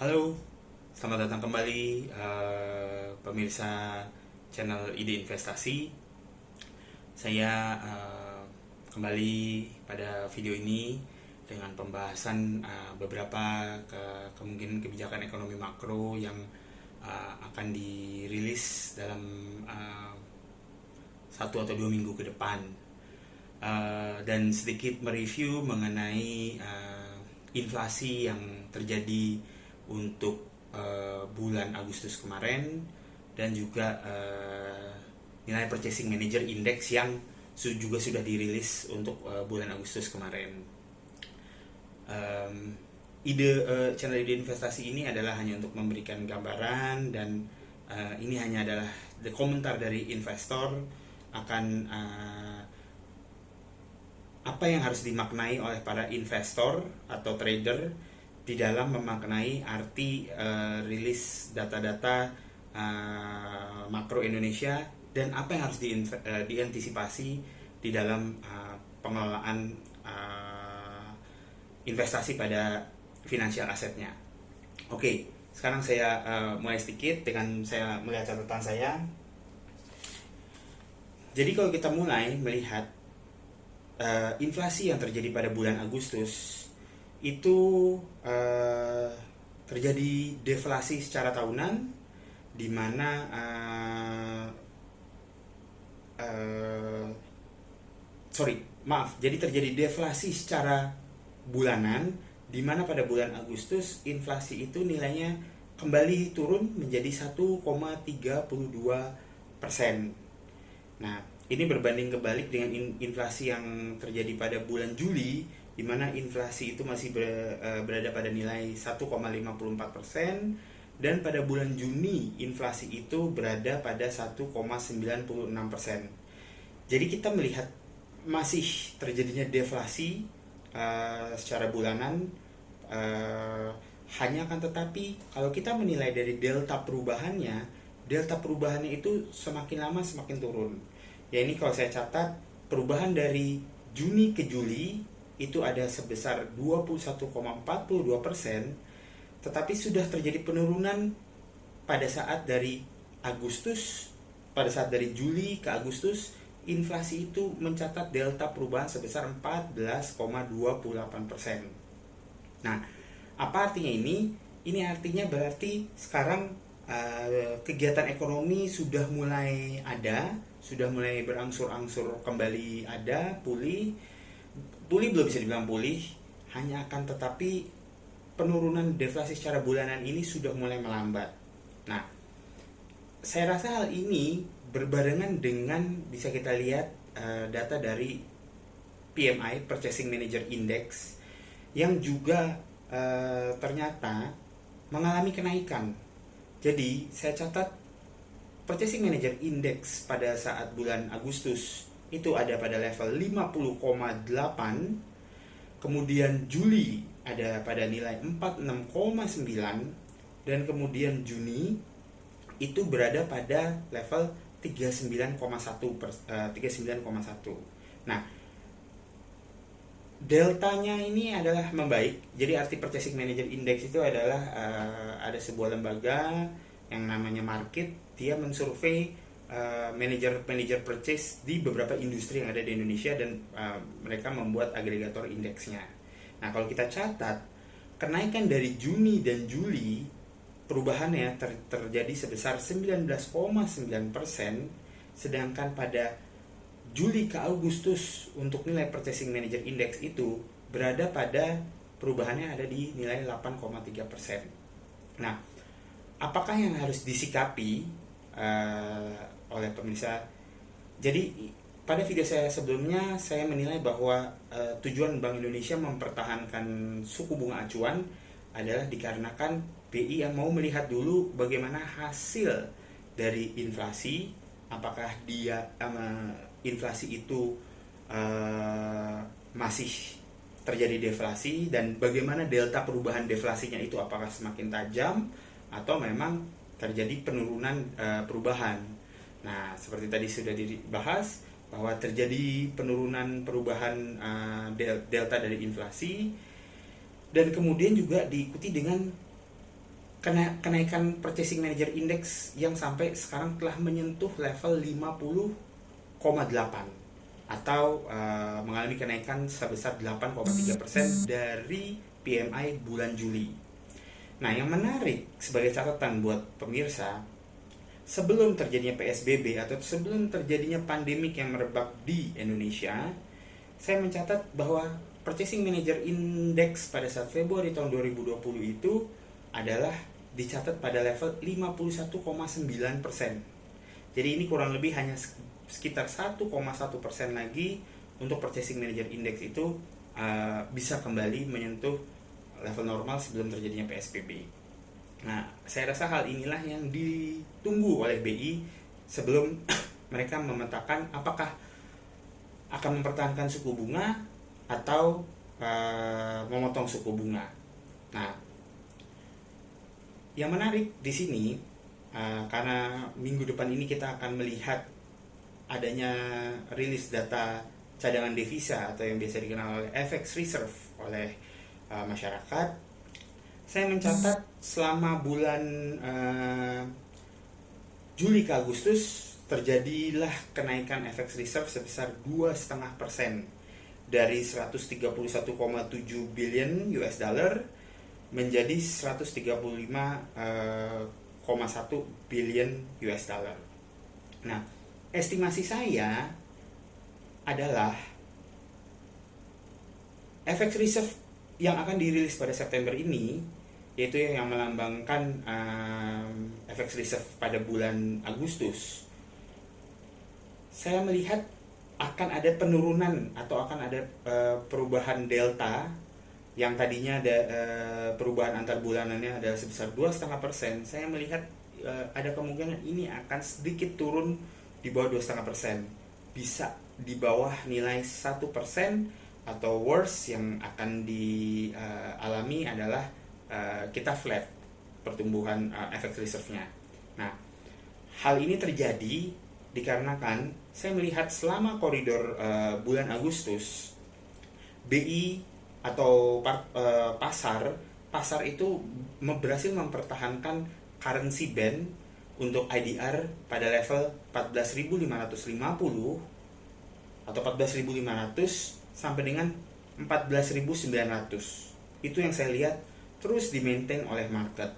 Halo, selamat datang kembali pemirsa channel Ide Investasi. Saya kembali pada video ini dengan pembahasan beberapa kemungkinan kebijakan ekonomi makro yang akan dirilis dalam 1 atau 2 minggu ke depan. Dan sedikit mereview mengenai inflasi yang terjadi untuk bulan Agustus kemarin, dan juga nilai Purchasing Manager Index yang juga sudah dirilis untuk bulan Agustus kemarin. Channel Ide Investasi ini adalah hanya untuk memberikan gambaran, dan ini hanya adalah komentar dari investor akan apa yang harus dimaknai oleh para investor atau trader di dalam memaknai arti rilis data-data makro Indonesia, dan apa yang harus diantisipasi di dalam pengelolaan investasi pada finansial asetnya. Oke, sekarang saya mulai sedikit dengan saya melihat catatan saya. Jadi kalau kita mulai melihat inflasi yang terjadi pada bulan Agustus itu terjadi deflasi secara tahunan, di mana jadi terjadi deflasi secara bulanan, di mana pada bulan Agustus inflasi itu nilainya kembali turun menjadi 1,32%. Nah, ini berbanding kebalik dengan inflasi yang terjadi pada bulan Juli, di mana inflasi itu masih berada pada nilai 1,54%, dan pada bulan Juni inflasi itu berada pada 1,96%. Jadi kita melihat masih terjadinya deflasi secara bulanan. Hanya akan tetapi kalau kita menilai dari delta perubahannya itu semakin lama semakin turun. Ya, ini kalau saya catat perubahan dari Juni ke Juli itu ada sebesar 21,42%, tetapi sudah terjadi penurunan pada saat dari Juli ke Agustus, inflasi itu mencatat delta perubahan sebesar 14,28%. Nah, apa artinya ini? Ini artinya berarti sekarang kegiatan ekonomi sudah mulai berangsur-angsur kembali ada, pulih belum bisa dibilang pulih, hanya akan tetapi penurunan deflasi secara bulanan ini sudah mulai melambat. Nah, saya rasa hal ini berbarengan dengan bisa kita lihat data dari PMI, Purchasing Manager Index, yang juga ternyata mengalami kenaikan. Jadi saya catat Purchasing Manager Index pada saat bulan Agustus itu ada pada level 50,8, kemudian Juli ada pada nilai 46,9, dan kemudian Juni itu berada pada level 39,1. Nah, deltanya ini adalah membaik. Jadi arti Purchasing Manager Index itu adalah ada sebuah lembaga yang namanya Market, dia mensurvei manajer purchase di beberapa industri yang ada di Indonesia, dan mereka membuat agregator indeksnya. Nah, kalau kita catat kenaikan dari Juni dan Juli, perubahannya terjadi sebesar 19,9%, sedangkan pada Juli ke Agustus untuk nilai Purchasing Manager Index itu berada pada perubahannya ada di nilai 8,3%. Nah, apakah yang harus disikapi oleh pemirsa? Jadi pada video saya sebelumnya saya menilai bahwa tujuan Bank Indonesia mempertahankan suku bunga acuan adalah dikarenakan BI yang mau melihat dulu bagaimana hasil dari inflasi, apakah inflasi itu masih terjadi deflasi, dan bagaimana delta perubahan deflasinya itu, apakah semakin tajam atau memang terjadi penurunan perubahan. Nah, seperti tadi sudah dibahas bahwa terjadi penurunan perubahan delta dari inflasi, dan kemudian juga diikuti dengan kenaikan Purchasing Manager Index yang sampai sekarang telah menyentuh level 50,8 atau mengalami kenaikan sebesar 8,3% dari PMI bulan Juli. Nah, yang menarik sebagai catatan buat pemirsa, sebelum terjadinya PSBB atau sebelum terjadinya pandemik yang merebak di Indonesia, saya mencatat bahwa Purchasing Manager Index pada saat Februari tahun 2020 itu adalah dicatat pada level 51,9%. Jadi ini kurang lebih hanya sekitar 1,1% lagi untuk Purchasing Manager Index itu bisa kembali menyentuh level normal sebelum terjadinya PSBB. Nah, saya rasa hal inilah yang ditunggu oleh BI sebelum mereka memetakan apakah akan mempertahankan suku bunga atau memotong suku bunga. Nah, yang menarik di sini karena minggu depan ini kita akan melihat adanya rilis data cadangan devisa atau yang biasa dikenal oleh FX Reserve oleh masyarakat. Saya mencatat selama bulan Juli ke Agustus terjadilah kenaikan FX Reserve sebesar 2,5% dari 131,7 billion US dollar menjadi 135,1 billion US dollar. Nah, estimasi saya adalah FX Reserve yang akan dirilis pada September ini, yaitu yang melambangkan FX Reserve pada bulan Agustus, saya melihat akan ada penurunan atau akan ada perubahan delta yang tadinya ada perubahan antar bulanannya adalah sebesar 2,5%. Saya melihat ada kemungkinan ini akan sedikit turun di bawah 2,5%, bisa di bawah nilai 1%, atau worst yang akan dialami adalah kita flat pertumbuhan FX reserve-nya. Nah, hal ini terjadi dikarenakan saya melihat selama koridor bulan Agustus BI atau pasar itu berhasil mempertahankan currency band untuk IDR pada level 14.550 atau 14.500 sampai dengan 14.900. Itu yang saya lihat terus di-maintain oleh market.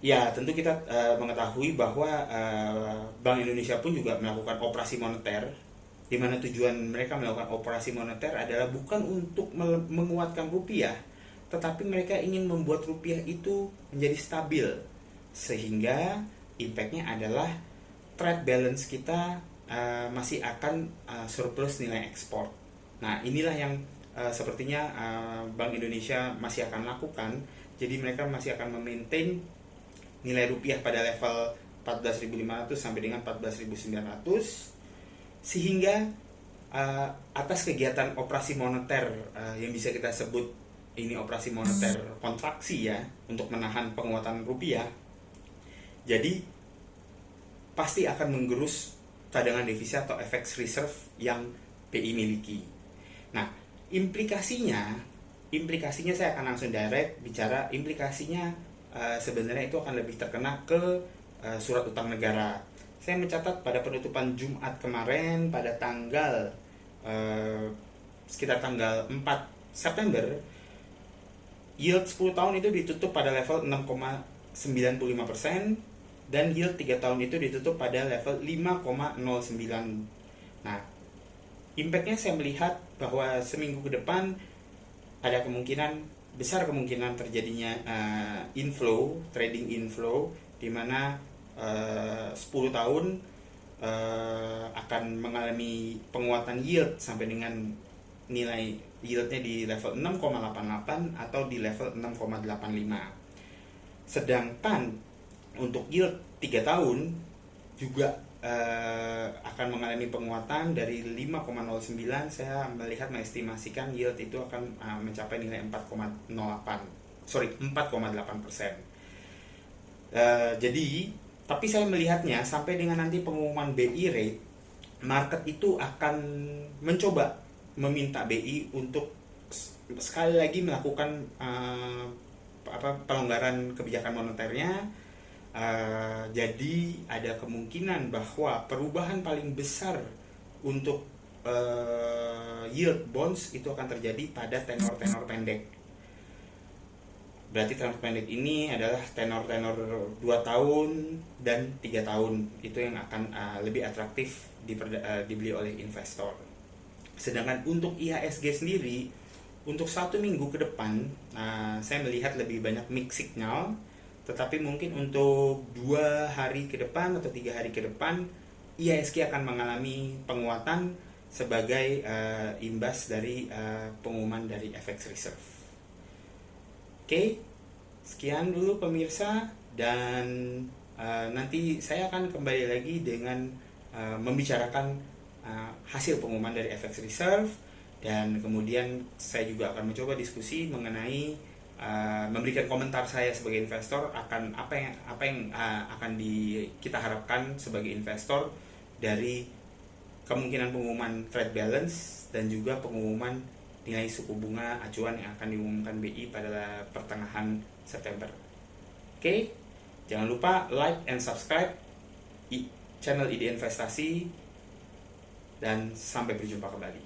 Ya, tentu kita mengetahui bahwa Bank Indonesia pun juga melakukan operasi moneter, di mana tujuan mereka melakukan operasi moneter adalah bukan untuk menguatkan rupiah, tetapi mereka ingin membuat rupiah itu menjadi stabil, sehingga impactnya adalah trade balance kita masih akan surplus nilai ekspor. Nah, inilah yang sepertinya Bank Indonesia masih akan lakukan. Jadi mereka masih akan memaintain nilai rupiah pada level 14.500 sampai dengan 14.900, sehingga atas kegiatan operasi moneter yang bisa kita sebut ini operasi moneter kontraksi ya, untuk menahan penguatan rupiah, jadi pasti akan menggerus cadangan devisa atau FX reserve yang BI miliki. Nah, implikasinya saya akan langsung direct bicara implikasinya. Sebenarnya itu akan lebih terkena ke surat utang negara. Saya mencatat pada penutupan Jumat kemarin pada tanggal sekitar tanggal 4 September, yield 10 tahun itu ditutup pada level 6,95% dan yield 3 tahun itu ditutup pada level 5,09. Nah, impactnya saya melihat bahwa seminggu ke depan ada besar kemungkinan terjadinya trading inflow, di mana 10 tahun akan mengalami penguatan yield sampai dengan nilai yieldnya di level 6,88 atau di level 6,85. Sedangkan untuk yield 3 tahun juga akan mengalami penguatan dari 5,09. Saya melihat mengestimasikan yield itu akan mencapai nilai 4,8%. Jadi, tapi saya melihatnya sampai dengan nanti pengumuman BI rate, market itu akan mencoba meminta BI untuk sekali lagi melakukan pelonggaran kebijakan moneternya. Jadi ada kemungkinan bahwa perubahan paling besar untuk yield bonds itu akan terjadi pada tenor-tenor pendek. Berarti tenor pendek ini adalah tenor-tenor 2 tahun dan 3 tahun. Itu yang akan lebih atraktif dibeli oleh investor. Sedangkan untuk IHSG sendiri, untuk 1 minggu ke depan, saya melihat lebih banyak mixed signal. Tetapi mungkin untuk 2 hari ke depan atau 3 hari ke depan, IHSG akan mengalami penguatan sebagai imbas dari pengumuman dari FX Reserve. Oke, sekian dulu pemirsa, dan nanti saya akan kembali lagi dengan membicarakan hasil pengumuman dari FX Reserve, dan kemudian saya juga akan mencoba diskusi mengenai memberikan komentar saya sebagai investor akan apa yang akan kita harapkan sebagai investor dari kemungkinan pengumuman trade balance dan juga pengumuman nilai suku bunga acuan yang akan diumumkan BI pada pertengahan September. Oke, jangan lupa like and subscribe channel Ide Investasi, dan sampai berjumpa kembali.